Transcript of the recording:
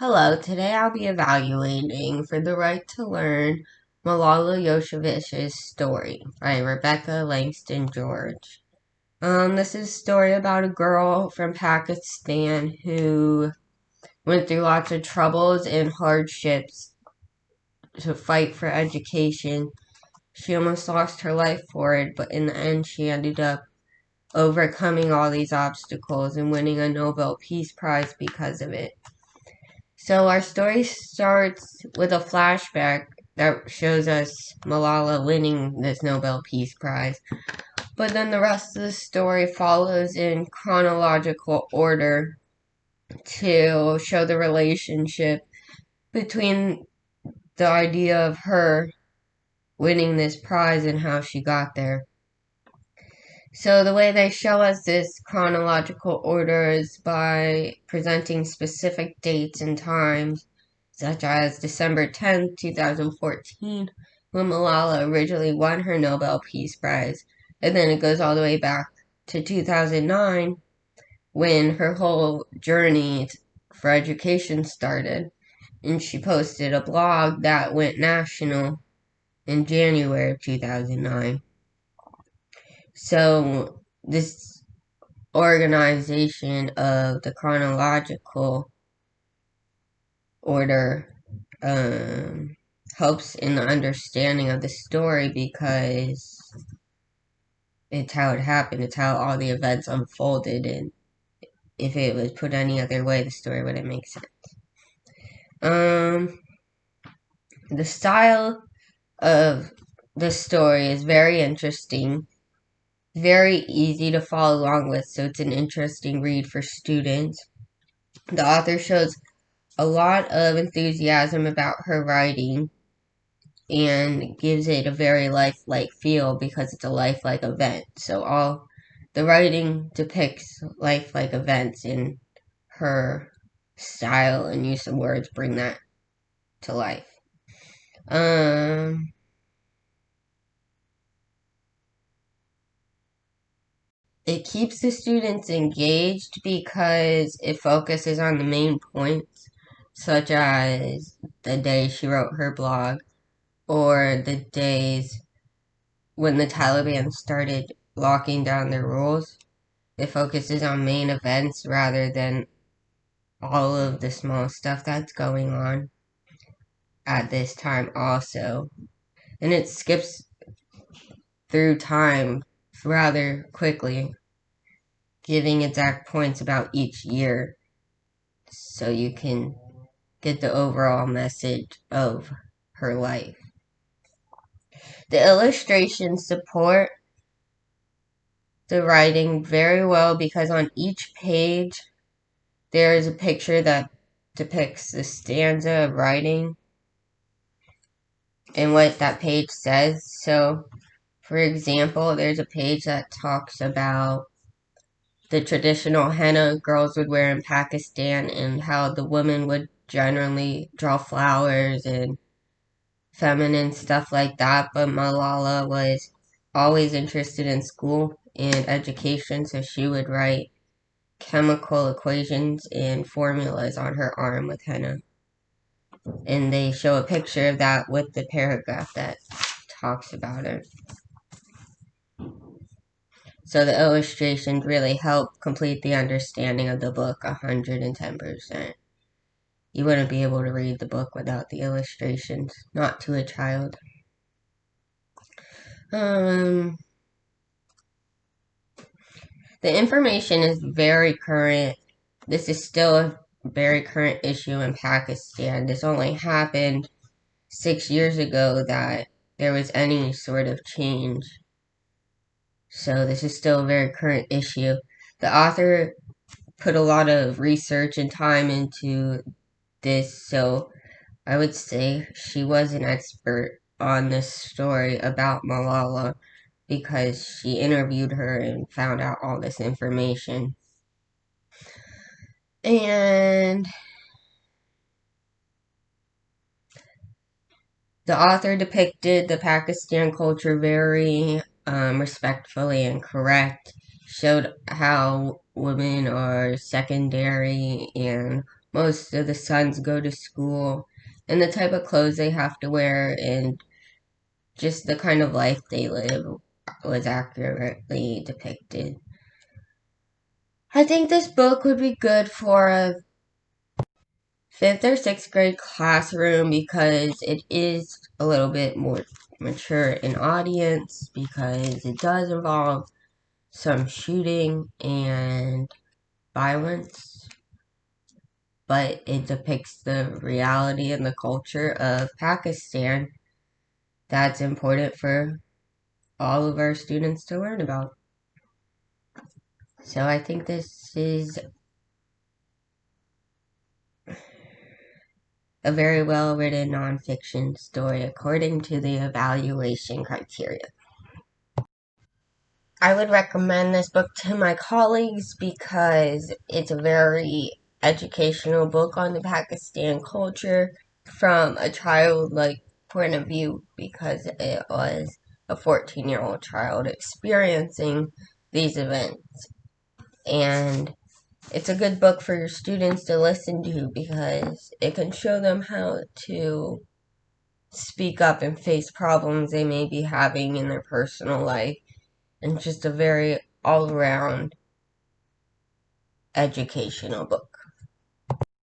Hello, today I'll be evaluating For the Right to Learn Malala Yosevici's story by Rebecca Langston George. This is a story about a girl from Pakistan who went through lots of troubles and hardships to fight for education. She almost lost her life for it, but in the end she ended up overcoming all these obstacles and winning a Nobel Peace Prize because of it. So our story starts with a flashback that shows us Malala winning this Nobel Peace Prize. But then the rest of the story follows in chronological order to show the relationship between the idea of her winning this prize and how she got there. So the way they show us this chronological order is by presenting specific dates and times, such as December 10th, 2014, when Malala originally won her Nobel Peace Prize, and then it goes all the way back to 2009, when her whole journey for education started, and she posted a blog that went national in January of 2009. So this organization of the chronological order helps in the understanding of the story because it's how it happened, it's how all the events unfolded, and if it was put any other way, the story wouldn't make sense. The style of the story is very interesting, very easy to follow along with, so it's an interesting read for students. The author shows a lot of enthusiasm about her writing and gives it a very lifelike feel because it's a lifelike event. So all the writing depicts lifelike events, and her style and use of words bring that to life. It keeps the students engaged because it focuses on the main points, such as the day she wrote her blog, or the days when the Taliban started locking down their rules. It focuses on main events rather than all of the small stuff that's going on at this time also. And it skips through time rather quickly, giving exact points about each year so you can get the overall message of her life. The illustrations support the writing very well because on each page there is a picture that depicts the stanza of writing and what that page says. So, for example, there's a page that talks about the traditional henna girls would wear in Pakistan and how the women would generally draw flowers and feminine stuff like that, but Malala was always interested in school and education, so she would write chemical equations and formulas on her arm with henna. And they show a picture of that with the paragraph that talks about it. So the illustrations really help complete the understanding of the book 110%. You wouldn't be able to read the book without the illustrations, not to a child. The information is very current. This is still a very current issue in Pakistan. This only happened 6 years ago that there was any sort of change. So this is still a very current issue. The author put a lot of research and time into this, so I would say she was an expert on this story about Malala because she interviewed her and found out all this information. And the author depicted the Pakistan culture very respectfully and correct, showed how women are secondary and most of the sons go to school, and the type of clothes they have to wear, and just the kind of life they live was accurately depicted. I think this book would be good for a 5th or 6th grade classroom because it is a little bit more mature in audience because it does involve some shooting and violence, but it depicts the reality and the culture of Pakistan that's important for all of our students to learn about. So I think this is a very well written nonfiction story according to the evaluation criteria. I would recommend this book to my colleagues because it's a very educational book on the Pakistan culture from a childlike point of view because it was a 14-year-old child experiencing these events. And it's a good book for your students to listen to because it can show them how to speak up and face problems they may be having in their personal life, and just a very all around educational book.